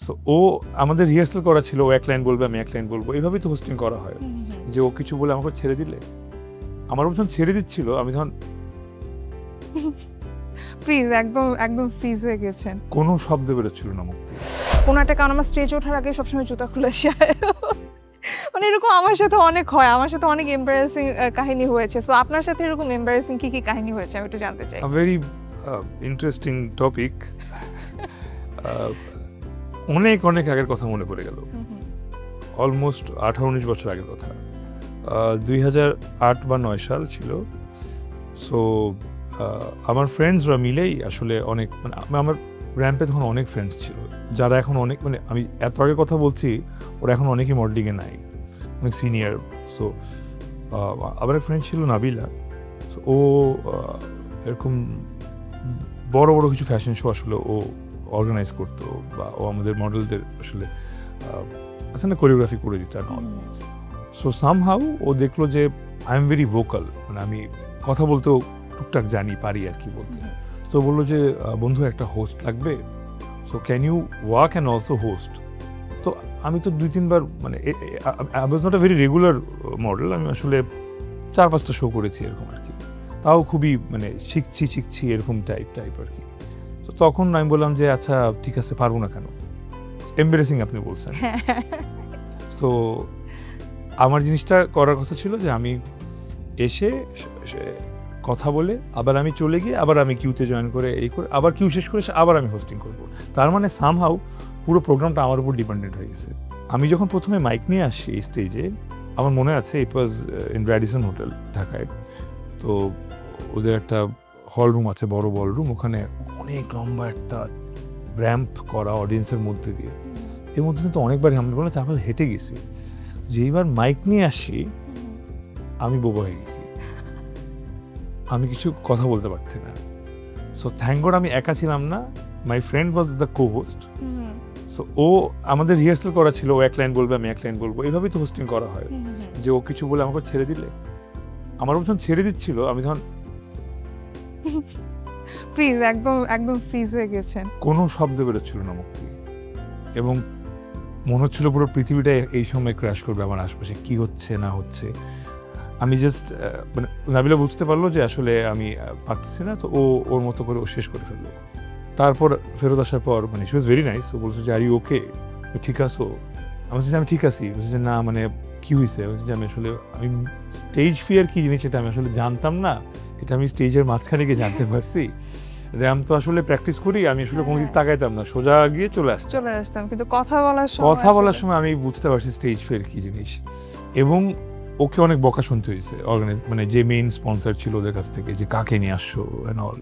So ও আমাদের rehearsal করা ছিল, ও এক লাইন বলবে আমি এক লাইন বলবো, এইভাবেই তো হোস্টিং করা হয়। যে ও কিছু বলে আমাকে ছেড়ে দিলে, আমার যখন ছেড়ে দিচ্ছিল আমি তখন ফ্রিজ, একদম একদম ফ্রিজ হয়ে গেছেন। কোনো শব্দ বেরোচ্ছিল না মুখ দিয়ে। কোনো একটা কারণ আমার স্টেজে ওঠার আগে সবসময় জুতা খুলে যায়। মানে এরকম আমার সাথে অনেক হয়, আমার সাথে অনেক এম্বারেসিং কাহিনী হয়েছে। সো আপনার সাথে এরকম এম্বারেসিং কি কি কাহিনী হয়েছে আমি একটু জানতে চাই। Very interesting topic. অনেক অনেক আগের কথা মনে পড়ে গেল, অলমোস্ট 18-19 বছর আগের কথা। 2008 বা 9 সাল ছিল। সো আমার ফ্রেন্ডসরা মিলেই আসলে অনেক, মানে আমার র্যাম্পে তখন অনেক ফ্রেন্ডস ছিল যারা এখন অনেক, মানে আমি এত আগে কথা বলছি, ওরা এখন অনেকেই মডেলিংয়ে নাই, অনেক সিনিয়র। সো আমার এক ফ্রেন্ড ছিল নাবিলা। সো ও এরকম বড় বড় কিছু ফ্যাশন শো আসলে ও অর্গানাইজ করতো, বা ও আমাদের মডেলদের আসলে আসলে কোরিওগ্রাফি করে দিত। সো সামহাউ ও দেখলো যে আই এম ভেরি ভোকাল, মানে আমি কথা বলতেও টুকটাক জানি, পারি আর কি বলতে। সো বললো যে বন্ধু একটা হোস্ট লাগবে, so can you work and also host. তো আমি তো 2-3 বার, মানে I was not a very regular model, আমি আসলে 4-5টা শো করেছি এরকম আর কি, তাও খুবই মানে শিখছি এরকম টাইপ আর কি। তো তখন আমি বললাম যে আচ্ছা ঠিক আছে, পারবো না কেন, এম্বারেসিং আপনি বলছেন। সো আমার জিনিসটা করার কথা ছিল যে আমি এসে কথা বলে আবার আমি চলে গিয়ে আবার আমি কিউতে জয়েন করে এই করে আবার কিউ শেষ করে আবার আমি হোস্টিং করব। তার মানে সামহাউ পুরো প্রোগ্রামটা আমার উপর ডিপেন্ডেন্ট হয়ে গেছে। আমি যখন প্রথমে মাইক নিয়ে আসি এই স্টেজে, আমার মনে আছে ইট ওয়াজ ইন র্যাডিসন হোটেল ঢাকায়। তো ওদের একটা হল রুম আছে, বড় বল রুম, ওখানে অনেক লম্বা একটা র্যাম্প করা অডিয়েন্সের মধ্যে দিয়ে, এর মধ্যে কিন্তু অনেকবার আমরা বললাম চারপাশে হেঁটে গেছি। যেইবার মাইক নিয়ে আসি আমি বোবা হয়ে গেছি, আমি কিছু কথা বলতে পারছি না। সো থ্যাংক গড আমি একা ছিলাম না, my friend was the co host. So ও আমাদের রিহার্সাল করা ছিল, ও এক লাইন বলবে আমি এক লাইন বলবো, এইভাবেই তো হোস্টিং করা হয়। যে ও কিছু বলে আমাকে ছেড়ে দিলে, আমার যখন ছেড়ে দিচ্ছিল আমি তখন ফ্রিজ, একদম একদম ফ্রিজ হয়ে গেছেন। কোনো শব্দ বেরোচ্ছিল না মুখ দিয়ে, এবং মনে হচ্ছিল পুরো পৃথিবীটা এই সময় ক্র্যাশ করবে আমার আশপাশে, কি হচ্ছে না হচ্ছে। আমি জাস্ট মানে নাবিলা বুঝতে পারলো যে আসলে আমি পারতেছি না, তো ও ওর মতো করে ও শেষ করে ফেললো। তারপর ফেরত আসার পর মানে শি ওয়াজ ভেরি নাইস, ও বলছে যে আর ইউ ওকে, ঠিক আছো? আমি বলছি আমি ঠিক আছি। বলছে যে না মানে কি হয়েছে? বলছে যে আমি আসলে আমি স্টেজ ফিয়ার কি জিনিস এটা আমি আসলে জানতাম না, এটা আমি স্টেজের মাঝখানে গিয়ে জানতে পারছি। র্যাম তো আসলে প্র্যাকটিস করি, আমি আসলে কোনো দিকে তাকাইতাম না, সোজা গিয়ে চলে আসতাম, কিন্তু কথা বলার সময় আমি বুঝতে পারছি স্টেজ ফিয়ার কি জিনিস। এবং ওকে অনেক বকা শুনতে হয়েছে অর্গানাইজ, মানে যে মেইন স্পন্সর ছিল ওদের কাছ থেকে, যে কাকে নিয়ে আসছো অ্যান্ড অল।